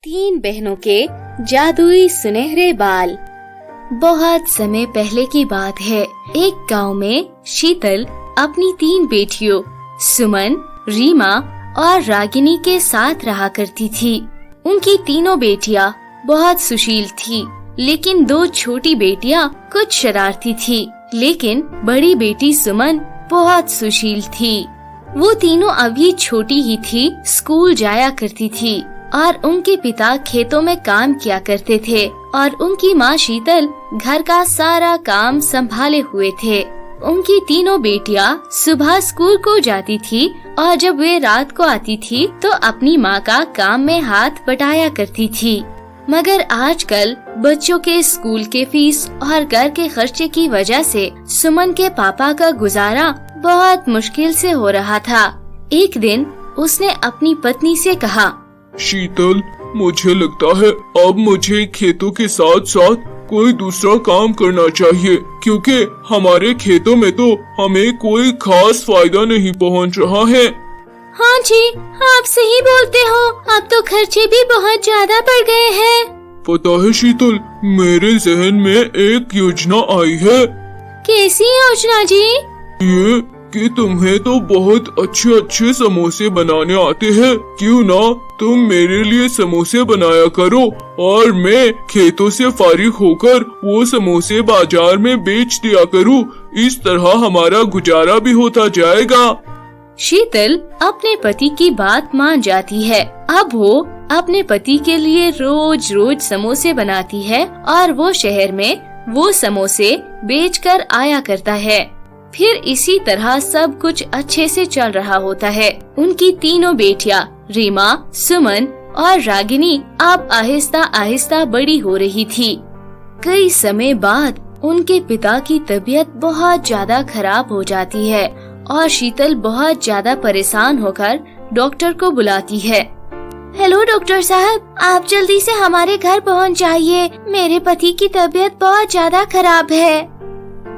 तीन बहनों के जादुई सुनहरे बाल। बहुत समय पहले की बात है। एक गांव में शीतल अपनी तीन बेटियों सुमन, रीमा और रागिनी के साथ रहा करती थी। उनकी तीनों बेटियां बहुत सुशील थी, लेकिन दो छोटी बेटियां कुछ शरारती थी। लेकिन बड़ी बेटी सुमन बहुत सुशील थी। वो तीनों अभी छोटी ही थी, स्कूल जाया करती थी और उनके पिता खेतों में काम किया करते थे और उनकी माँ शीतल घर का सारा काम संभाले हुए थे। उनकी तीनों बेटियां सुबह स्कूल को जाती थी और जब वे रात को आती थी तो अपनी माँ का काम में हाथ बटाया करती थी। मगर आजकल बच्चों के स्कूल के फीस और घर के खर्चे की वजह से सुमन के पापा का गुजारा बहुत मुश्किल से हो रहा था। एक दिन उसने अपनी पत्नी से कहा, शीतल, मुझे लगता है अब मुझे खेतों के साथ साथ कोई दूसरा काम करना चाहिए, क्योंकि हमारे खेतों में तो हमें कोई खास फायदा नहीं पहुंच रहा है। हाँ जी, आप सही बोलते हो। अब तो खर्चे भी बहुत ज्यादा बढ़ गए हैं। पता है शीतल, मेरे जहन में एक योजना आई है। कैसी योजना जी? ये कि तुम्हें तो बहुत अच्छे अच्छे समोसे बनाने आते हैं, क्यों ना तुम मेरे लिए समोसे बनाया करो और मैं खेतों से फारिग होकर वो समोसे बाजार में बेच दिया करूँ। इस तरह हमारा गुजारा भी होता जाएगा। शीतल अपने पति की बात मान जाती है। अब वो अपने पति के लिए रोज रोज समोसे बनाती है और वो शहर में वो समोसे बेचकर आया करता है। फिर इसी तरह सब कुछ अच्छे से चल रहा होता है। उनकी तीनों बेटियां रीमा, सुमन और रागिनी अब आहिस्ता आहिस्ता बड़ी हो रही थी। कई समय बाद उनके पिता की तबीयत बहुत ज्यादा खराब हो जाती है और शीतल बहुत ज्यादा परेशान होकर डॉक्टर को बुलाती है। हेलो डॉक्टर साहब, आप जल्दी से हमारे घर पहुंच जाइए। मेरे पति की तबीयत बहुत ज्यादा खराब है।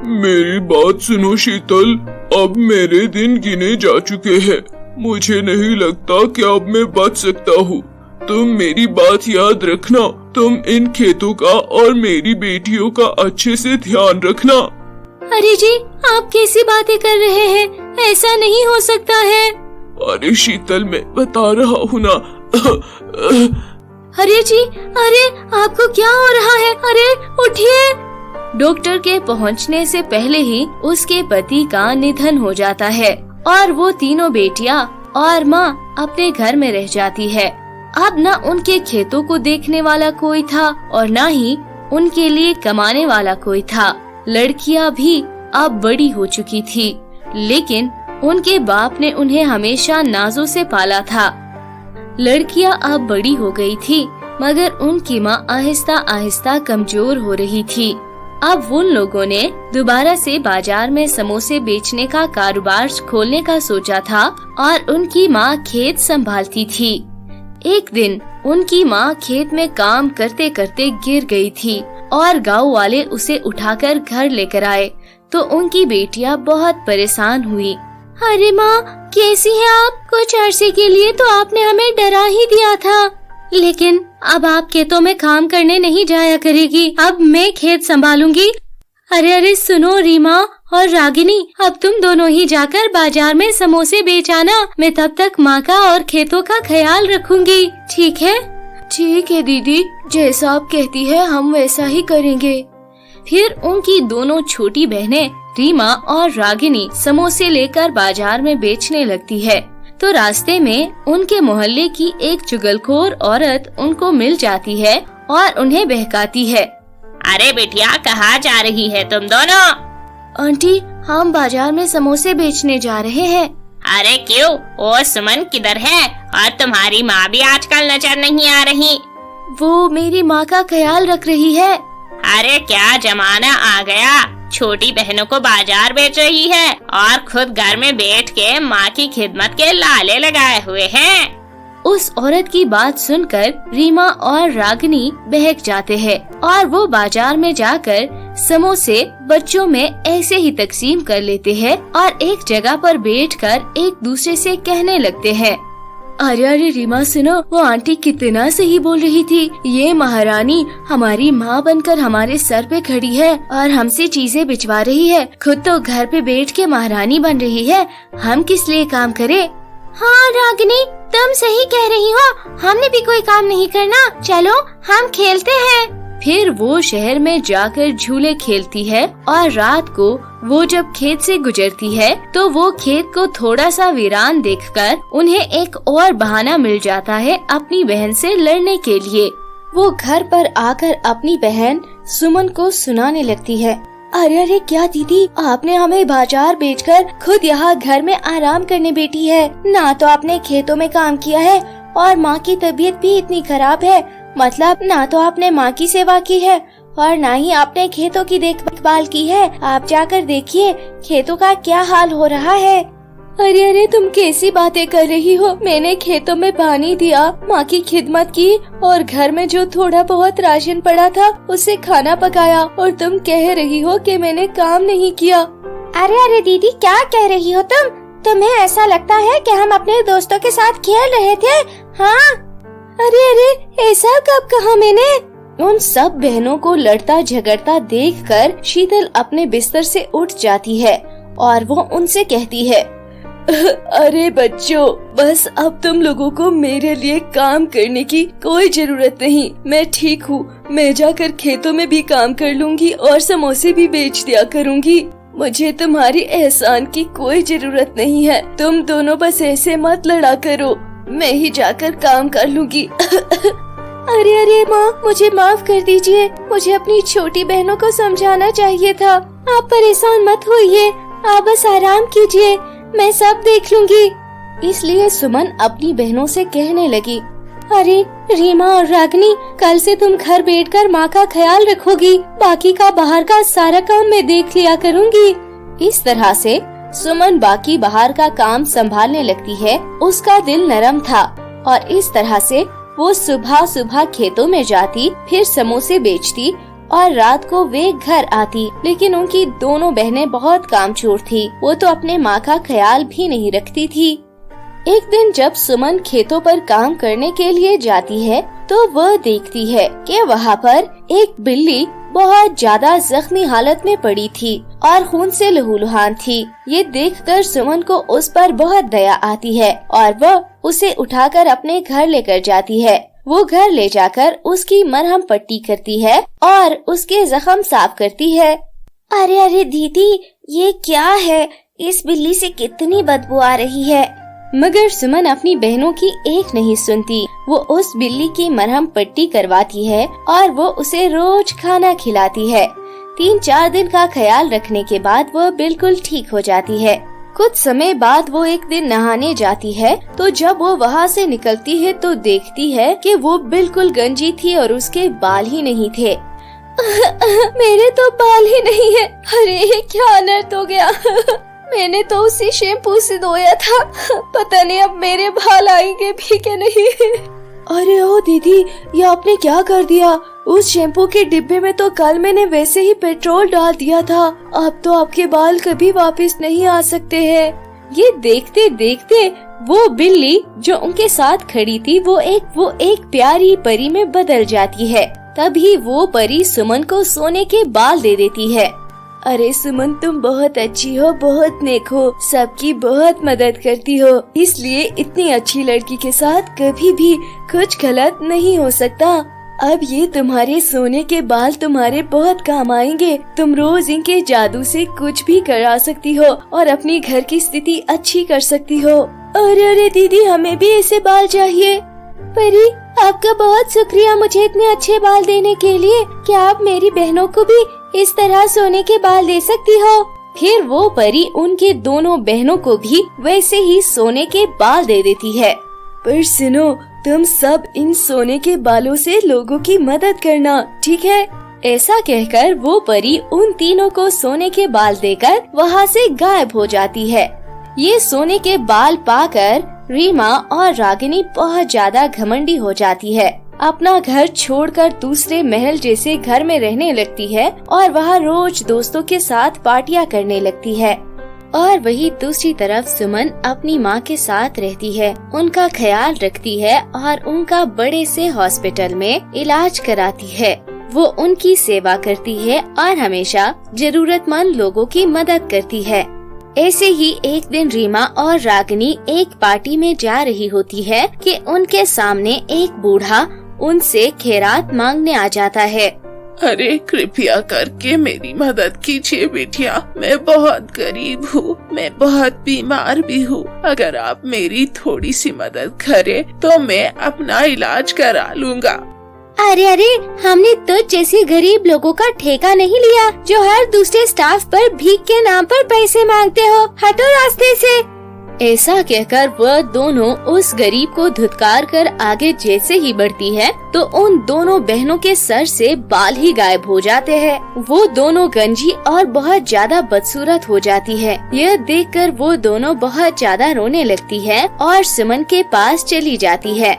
मेरी बात सुनो शीतल, अब मेरे दिन गिने जा चुके हैं। मुझे नहीं लगता कि अब मैं बच सकता हूँ। तुम मेरी बात याद रखना। तुम इन खेतों का और मेरी बेटियों का अच्छे से ध्यान रखना। अरे जी, आप कैसी बातें कर रहे हैं? ऐसा नहीं हो सकता है। अरे शीतल, मैं बता रहा हूँ ना। अरे जी, अरे आपको क्या हो रहा है? अरे उठिए। डॉक्टर के पहुंचने से पहले ही उसके पति का निधन हो जाता है और वो तीनों बेटियां और माँ अपने घर में रह जाती है। अब न उनके खेतों को देखने वाला कोई था और न ही उनके लिए कमाने वाला कोई था। लड़कियां भी अब बड़ी हो चुकी थी, लेकिन उनके बाप ने उन्हें हमेशा नाजों से पाला था। लड़कियां अब बड़ी हो गई थी, मगर उनकी माँ आहिस्ता आहिस्ता कमजोर हो रही थी। अब उन लोगों ने दोबारा से बाजार में समोसे बेचने का कारोबार खोलने का सोचा था और उनकी माँ खेत संभालती थी। एक दिन उनकी माँ खेत में काम करते करते गिर गई थी और गांव वाले उसे उठाकर घर लेकर आए तो उनकी बेटियां बहुत परेशान हुई। अरे माँ, कैसी हैं आप? कुछ अरसे के लिए तो आपने हमें डरा ही दिया था, लेकिन अब आप खेतों में काम करने नहीं जाया करेगी। अब मैं खेत संभालूंगी। अरे सुनो रीमा और रागिनी, अब तुम दोनों ही जाकर बाजार में समोसे बेच आना। मैं तब तक माँ का और खेतों का ख्याल रखूंगी, ठीक है? ठीक है दीदी, जैसा आप कहती है हम वैसा ही करेंगे। फिर उनकी दोनों छोटी बहनें रीमा और रागिनी समोसे लेकर बाजार में बेचने लगती है। तो रास्ते में उनके मोहल्ले की एक चुगलखोर औरत उनको मिल जाती है और उन्हें बहकाती है। अरे बिटिया, कहाँ जा रही है तुम दोनों? आंटी, हम बाजार में समोसे बेचने जा रहे हैं। अरे क्यों? वो सुमन किधर है? और तुम्हारी माँ भी आजकल नजर नहीं आ रही। वो मेरी माँ का ख्याल रख रही है। अरे क्या जमाना आ गया, छोटी बहनों को बाजार बेच रही है और खुद घर में बैठ के माँ की खिदमत के लाले लगाए हुए हैं। उस औरत की बात सुनकर रीमा और रागिनी बहक जाते हैं और वो बाजार में जाकर समोसे बच्चों में ऐसे ही तकसीम कर लेते हैं और एक जगह पर बैठकर एक दूसरे से कहने लगते हैं, अरे अरे रीमा सुनो, वो आंटी कितना सही बोल रही थी। ये महारानी हमारी माँ बनकर हमारे सर पे खड़ी है और हमसे चीजें बिचवा रही है। खुद तो घर पे बैठ के महारानी बन रही है, हम किस लिए काम करें? हाँ रागिनी, तुम सही कह रही हो, हमने भी कोई काम नहीं करना, चलो हम खेलते हैं। फिर वो शहर में जाकर झूले खेलती है और रात को वो जब खेत से गुजरती है तो वो खेत को थोड़ा सा वीरान देखकर उन्हें एक और बहाना मिल जाता है अपनी बहन से लड़ने के लिए। वो घर पर आकर अपनी बहन सुमन को सुनाने लगती है। अरे अरे क्या दीदी, आपने हमें बाजार बेचकर खुद यहाँ घर में आराम करने बैठी है। ना तो आपने खेतों में काम किया है और माँ की तबीयत भी इतनी खराब है, मतलब ना तो आपने माँ की सेवा की है और ना ही आपने खेतों की देखभाल की है। आप जाकर देखिए खेतों का क्या हाल हो रहा है। अरे अरे तुम कैसी बातें कर रही हो, मैंने खेतों में पानी दिया, माँ की खिदमत की और घर में जो थोड़ा बहुत राशन पड़ा था उससे खाना पकाया, और तुम कह रही हो कि मैंने काम नहीं किया। अरे अरे दीदी क्या कह रही हो तुम? तुम्हें ऐसा लगता है कि हम अपने दोस्तों के साथ खेल रहे थे? हाँ अरे अरे ऐसा कब कहा मैंने? उन सब बहनों को लड़ता झगड़ता देखकर शीतल अपने बिस्तर से उठ जाती है और वो उनसे कहती है, अरे बच्चों, बस अब तुम लोगों को मेरे लिए काम करने की कोई जरूरत नहीं। मैं ठीक हूँ, मैं जाकर खेतों में भी काम कर लूंगी और समोसे भी बेच दिया करूँगी। मुझे तुम्हारी एहसान की कोई जरूरत नहीं है। तुम दोनों बस ऐसे मत लड़ा करो, मैं ही जाकर काम कर लूंगी। अरे अरे माँ, मुझे माफ कर दीजिए, मुझे अपनी छोटी बहनों को समझाना चाहिए था। आप परेशान मत होइए, आप बस आराम कीजिए, मैं सब देख लूंगी। इसलिए सुमन अपनी बहनों से कहने लगी, अरे रीमा और रागिनी, कल से तुम घर बैठकर माँ का ख्याल रखोगी, बाकी का बाहर का सारा काम मैं देख लिया करूँगी। इस तरह से सुमन बाकी बाहर का काम संभालने लगती है। उसका दिल नरम था और इस तरह से वो सुबह सुबह खेतों में जाती, फिर समोसे बेचती और रात को वे घर आती। लेकिन उनकी दोनों बहनें बहुत कामचोर थी, वो तो अपने माँ का ख्याल भी नहीं रखती थी। एक दिन जब सुमन खेतों पर काम करने के लिए जाती है तो वह देखती है कि वहाँ पर एक बिल्ली बहुत ज्यादा जख्मी हालत में पड़ी थी और खून से लहूलुहान थी। ये देखकर सुमन को उस पर बहुत दया आती है और वह उसे उठाकर अपने घर लेकर जाती है। वो घर ले जाकर उसकी मरहम पट्टी करती है और उसके जख्म साफ करती है। अरे अरे दीदी, ये क्या है? इस बिल्ली से कितनी बदबू आ रही है। मगर सुमन अपनी बहनों की एक नहीं सुनती। वो उस बिल्ली की मरहम पट्टी करवाती है और वो उसे रोज खाना खिलाती है। 3-4 दिन का ख्याल रखने के बाद वो बिल्कुल ठीक हो जाती है। कुछ समय बाद वो एक दिन नहाने जाती है तो जब वो वहाँ से निकलती है तो देखती है कि वो बिल्कुल गंजी थी और उसके बाल ही नहीं थे। मेरे तो बाल ही नहीं है, अरे ये क्या अनर्थ हो गया। मैंने तो उसी शैम्पू से धोया था, पता नहीं अब मेरे बाल आएंगे भी कि नहीं। अरे ओ दीदी, ये आपने क्या कर दिया? उस शैम्पू के डिब्बे में तो कल मैंने वैसे ही पेट्रोल डाल दिया था, अब तो आपके बाल कभी वापस नहीं आ सकते हैं। ये देखते देखते वो बिल्ली जो उनके साथ खड़ी थी वो एक प्यारी परी में बदल जाती है। तभी वो परी सुमन को सोने के बाल दे देती है। अरे सुमन, तुम बहुत अच्छी हो, बहुत नेक हो, सबकी बहुत मदद करती हो, इसलिए इतनी अच्छी लड़की के साथ कभी भी कुछ गलत नहीं हो सकता। अब ये तुम्हारे सोने के बाल तुम्हारे बहुत काम आएंगे। तुम रोज इनके जादू से कुछ भी करा सकती हो और अपनी घर की स्थिति अच्छी कर सकती हो। अरे अरे दीदी, हमें भी ऐसे बाल चाहिए। परी, आपका बहुत शुक्रिया मुझे इतने अच्छे बाल देने के लिए। क्या आप मेरी बहनों को भी इस तरह सोने के बाल दे सकती हो? फिर वो परी उनके दोनों बहनों को भी वैसे ही सोने के बाल दे देती है। पर सुनो, तुम सब इन सोने के बालों से लोगों की मदद करना, ठीक है? ऐसा कहकर वो परी उन तीनों को सोने के बाल देकर वहाँ से गायब हो जाती है। ये सोने के बाल पाकर रीमा और रागिनी बहुत ज्यादा घमंडी हो जाती है। अपना घर छोड़कर दूसरे महल जैसे घर में रहने लगती है और वहाँ रोज दोस्तों के साथ पार्टियां करने लगती है। और वही दूसरी तरफ सुमन अपनी माँ के साथ रहती है, उनका ख्याल रखती है और उनका बड़े से हॉस्पिटल में इलाज कराती है। वो उनकी सेवा करती है और हमेशा जरूरतमंद लोगों की मदद करती है। ऐसे ही एक दिन रीमा और रागिनी एक पार्टी में जा रही होती है कि उनके सामने एक बूढ़ा उनसे खैरात मांगने आ जाता है। अरे कृपया करके मेरी मदद कीजिए बिटिया, मैं बहुत गरीब हूँ, मैं बहुत बीमार भी हूँ। अगर आप मेरी थोड़ी सी मदद करें तो मैं अपना इलाज करा लूँगा। अरे अरे, हमने तुझ जैसे गरीब लोगों का ठेका नहीं लिया जो हर दूसरे स्टाफ पर भीख के नाम पर पैसे मांगते हो। हटो रास्ते से। ऐसा कहकर वह दोनों उस गरीब को धुतकार कर आगे जैसे ही बढ़ती है तो उन दोनों बहनों के सर से बाल ही गायब हो जाते हैं। वो दोनों गंजी और बहुत ज्यादा बदसूरत हो जाती है। यह देखकर वो दोनों बहुत ज्यादा रोने लगती है और सुमन के पास चली जाती है।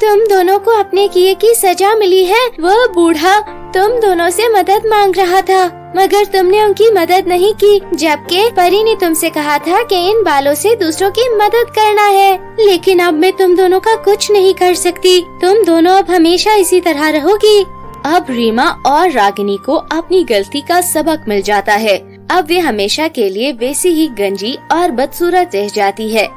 तुम दोनों को अपने किए की सजा मिली है। वह बूढ़ा तुम दोनों से मदद मांग रहा था मगर तुमने उनकी मदद नहीं की, जबकि परी ने तुमसे कहा था कि इन बालों से दूसरों की मदद करना है। लेकिन अब मैं तुम दोनों का कुछ नहीं कर सकती। तुम दोनों अब हमेशा इसी तरह रहोगी। अब रीमा और रागिनी को अपनी गलती का सबक मिल जाता है। अब वे हमेशा के लिए वैसी ही गंजी और बदसूरत रह जाती है,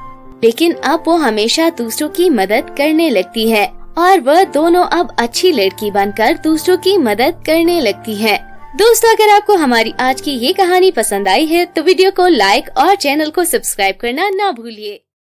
लेकिन अब वो हमेशा दूसरों की मदद करने लगती है और वह दोनों अब अच्छी लड़की बनकर दूसरों की मदद करने लगती है। दोस्तों, अगर आपको हमारी आज की ये कहानी पसंद आई है तो वीडियो को लाइक और चैनल को सब्सक्राइब करना ना भूलिए।